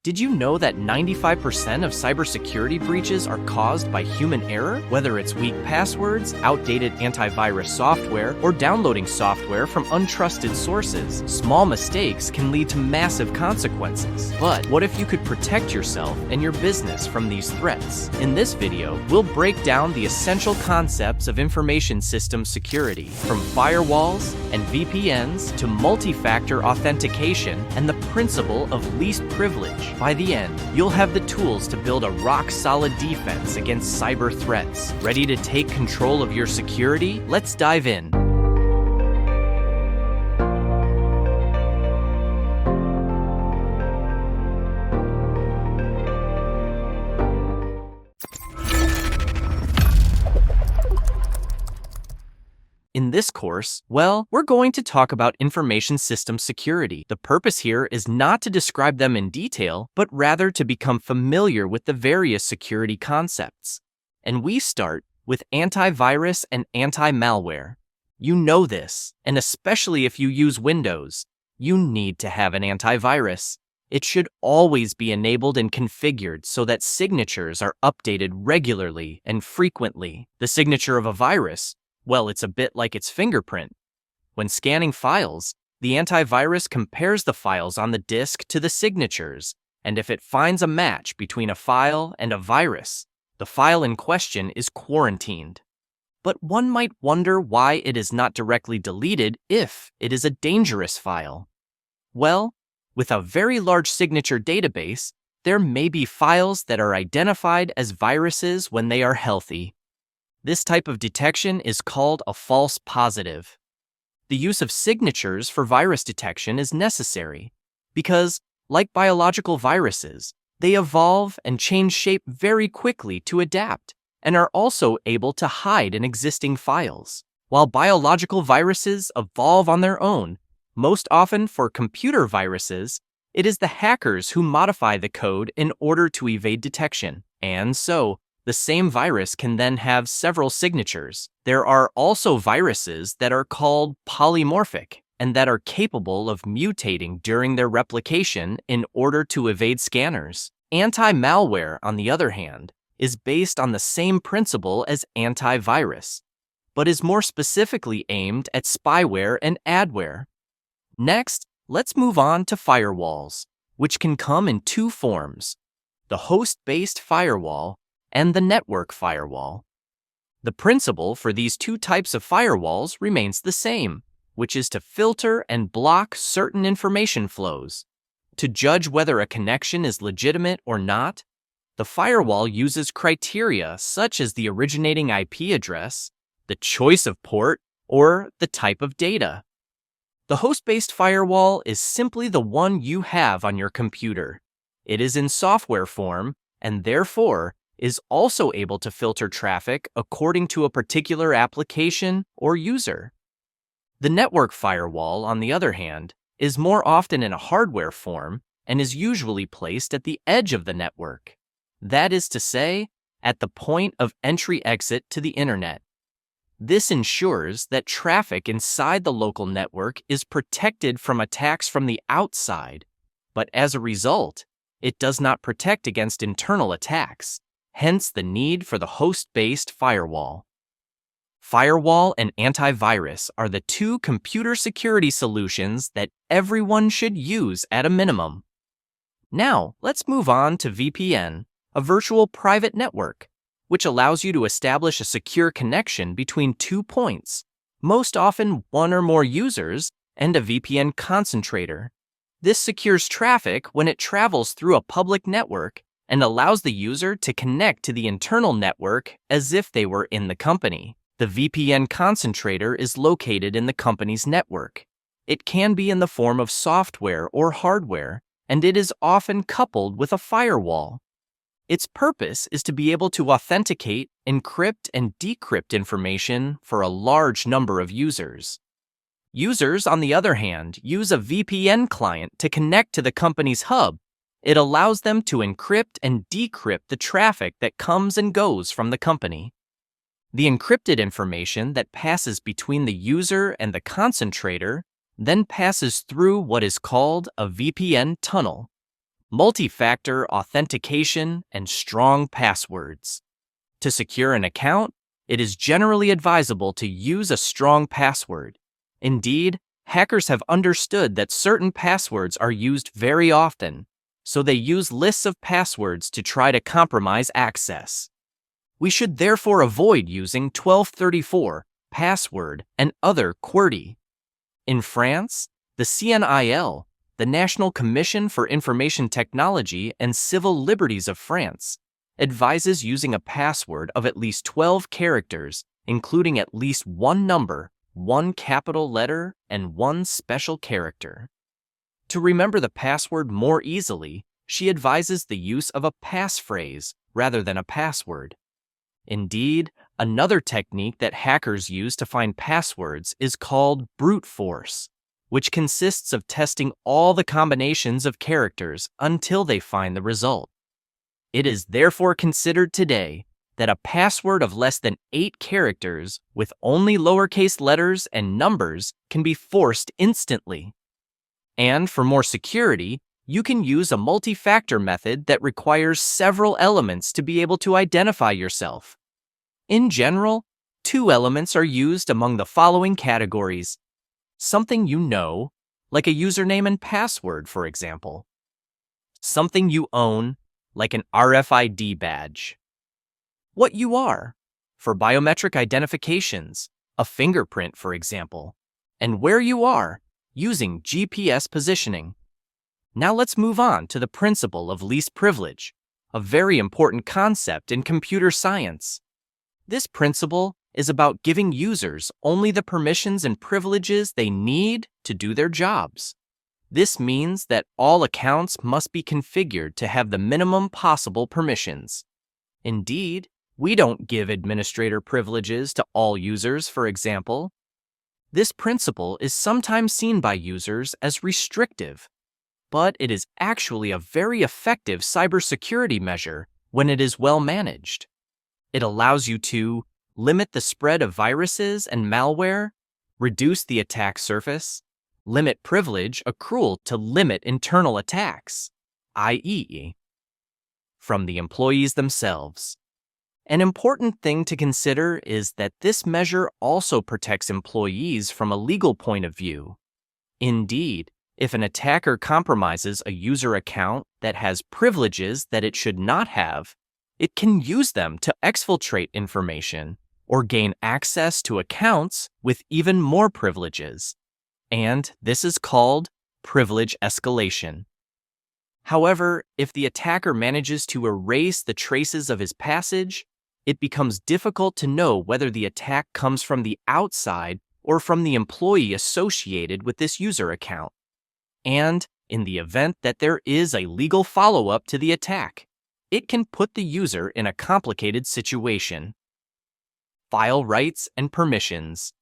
Did you know that 95% of cybersecurity breaches are caused by human error? Whether it's weak passwords, outdated antivirus software, or downloading software from untrusted sources, small mistakes can lead to massive consequences. But what if you could protect yourself and your business from these threats? In this video, we'll break down the essential concepts of information system security, from firewalls and VPNs to multi-factor authentication and the principle of least privilege. By the end, you'll have the tools to build a rock-solid defense against cyber threats. Ready to take control of your security? Let's dive in. In this course, we're going to talk about information system security. The purpose here is not to describe them in detail, but rather to become familiar with the various security concepts. And we start with antivirus and anti-malware. You know this, and especially if you use Windows, you need to have an antivirus. It should always be enabled and configured so that signatures are updated regularly and frequently. The signature of a virus, well, it's a bit like its fingerprint. When scanning files, the antivirus compares the files on the disk to the signatures, and if it finds a match between a file and a virus, the file in question is quarantined. But one might wonder why it is not directly deleted if it is a dangerous file. Well, with a very large signature database, there may be files that are identified as viruses when they are healthy. This type of detection is called a false positive. The use of signatures for virus detection is necessary because, like biological viruses, they evolve and change shape very quickly to adapt and are also able to hide in existing files. While biological viruses evolve on their own, most often for computer viruses, it is the hackers who modify the code in order to evade detection, and so the same virus can then have several signatures. There are also viruses that are called polymorphic and that are capable of mutating during their replication in order to evade scanners. Anti-malware, on the other hand, is based on the same principle as antivirus, but is more specifically aimed at spyware and adware. Next, let's move on to firewalls, which can come in two forms: the host-based firewall and the network firewall. The principle for these two types of firewalls remains the same, which is to filter and block certain information flows. To judge whether a connection is legitimate or not, the firewall uses criteria such as the originating IP address, the choice of port, or the type of data. The host-based firewall is simply the one you have on your computer. It is in software form and therefore is also able to filter traffic according to a particular application or user. The network firewall, on the other hand, is more often in a hardware form and is usually placed at the edge of the network. That is to say, at the point of entry-exit to the internet. This ensures that traffic inside the local network is protected from attacks from the outside, but as a result, it does not protect against internal attacks. Hence the need for the host-based firewall. Firewall and antivirus are the two computer security solutions that everyone should use at a minimum. Now, let's move on to VPN, a virtual private network, which allows you to establish a secure connection between 2 points, most often one or more users, and a VPN concentrator. This secures traffic when it travels through a public network and allows the user to connect to the internal network as if they were in the company. The VPN concentrator is located in the company's network. It can be in the form of software or hardware, and it is often coupled with a firewall. Its purpose is to be able to authenticate, encrypt, and decrypt information for a large number of users. Users, on the other hand, use a VPN client to connect to the company's hub. It allows them to encrypt and decrypt the traffic that comes and goes from the company. The encrypted information that passes between the user and the concentrator then passes through what is called a VPN tunnel. multi-factor authentication, and strong passwords. To secure an account, it is generally advisable to use a strong password. Indeed, hackers have understood that certain passwords are used very often, so they use lists of passwords to try to compromise access. We should therefore avoid using 1234, password, and other QWERTY. In France, the CNIL, the National Commission for Information Technology and Civil Liberties of France, advises using a password of at least 12 characters, including at least one number, one capital letter, and one special character. To remember the password more easily, she advises the use of a passphrase rather than a password. Indeed, another technique that hackers use to find passwords is called brute force, which consists of testing all the combinations of characters until they find the result. It is therefore considered today that a password of less than 8 characters with only lowercase letters and numbers can be forced instantly. And for more security, you can use a multi-factor method that requires several elements to be able to identify yourself. In general, 2 elements are used among the following categories. Something you know, like a username and password, for example. Something you own, like an RFID badge. What you are, for biometric identifications, a fingerprint, for example. And where you are, using GPS positioning. Now let's move on to the principle of least privilege, a very important concept in computer science. This principle is about giving users only the permissions and privileges they need to do their jobs. This means that all accounts must be configured to have the minimum possible permissions. Indeed, we don't give administrator privileges to all users, for example. This principle is sometimes seen by users as restrictive, but it is actually a very effective cybersecurity measure when it is well managed. It allows you to limit the spread of viruses and malware, reduce the attack surface, limit privilege accrual to limit internal attacks, i.e., from the employees themselves. An important thing to consider is that this measure also protects employees from a legal point of view. Indeed, if an attacker compromises a user account that has privileges that it should not have, it can use them to exfiltrate information or gain access to accounts with even more privileges. And this is called privilege escalation. However, if the attacker manages to erase the traces of his passage, it becomes difficult to know whether the attack comes from the outside or from the employee associated with this user account. And in the event that there is a legal follow-up to the attack, it can put the user in a complicated situation. File rights and permissions.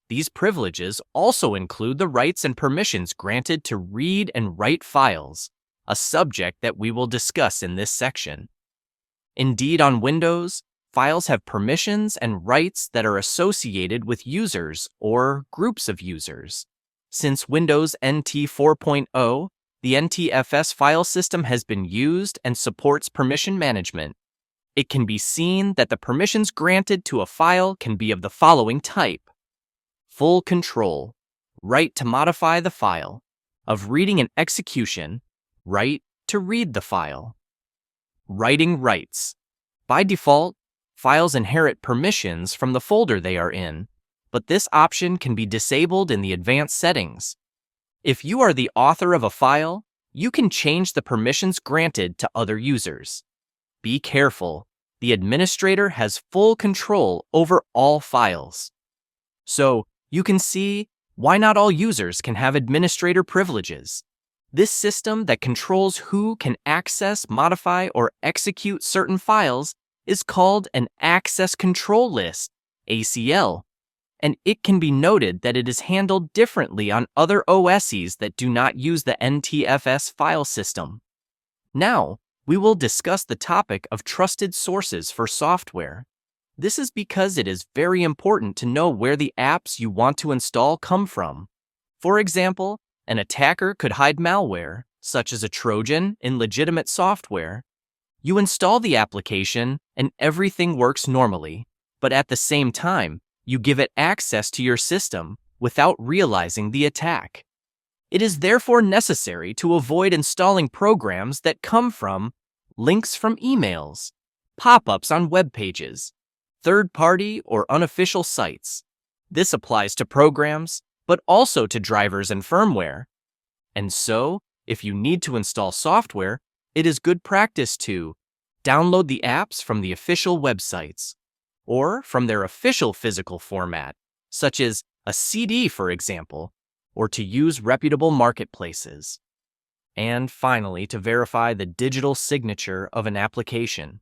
These privileges also include the rights and permissions granted to read and write files, a subject that we will discuss in this section. Indeed, on Windows, files have permissions and rights that are associated with users or groups of users. Since Windows NT 4.0, the NTFS file system has been used and supports permission management. It can be seen that the permissions granted to a file can be of the following type: full control, right to modify the file; of reading and execution, right to read the file; writing rights. By default, files inherit permissions from the folder they are in, but this option can be disabled in the advanced settings. If you are the author of a file, you can change the permissions granted to other users. Be careful, the administrator has full control over all files. So, you can see why not all users can have administrator privileges. This system that controls who can access, modify, or execute certain files is called an access control list, ACL, and it can be noted that it is handled differently on other OSs that do not use the NTFS file system. Now, we will discuss the topic of trusted sources for software. This is because it is very important to know where the apps you want to install come from. For example, an attacker could hide malware, such as a Trojan in legitimate software. You install the application and everything works normally, but at the same time, you give it access to your system without realizing the attack. It is therefore necessary to avoid installing programs that come from links from emails, pop-ups on web pages, third-party or unofficial sites. This applies to programs, but also to drivers and firmware. And so, if you need to install software, it is good practice to download the apps from the official websites or from their official physical format, such as a CD, for example, or to use reputable marketplaces. And finally, to verify the digital signature of an application.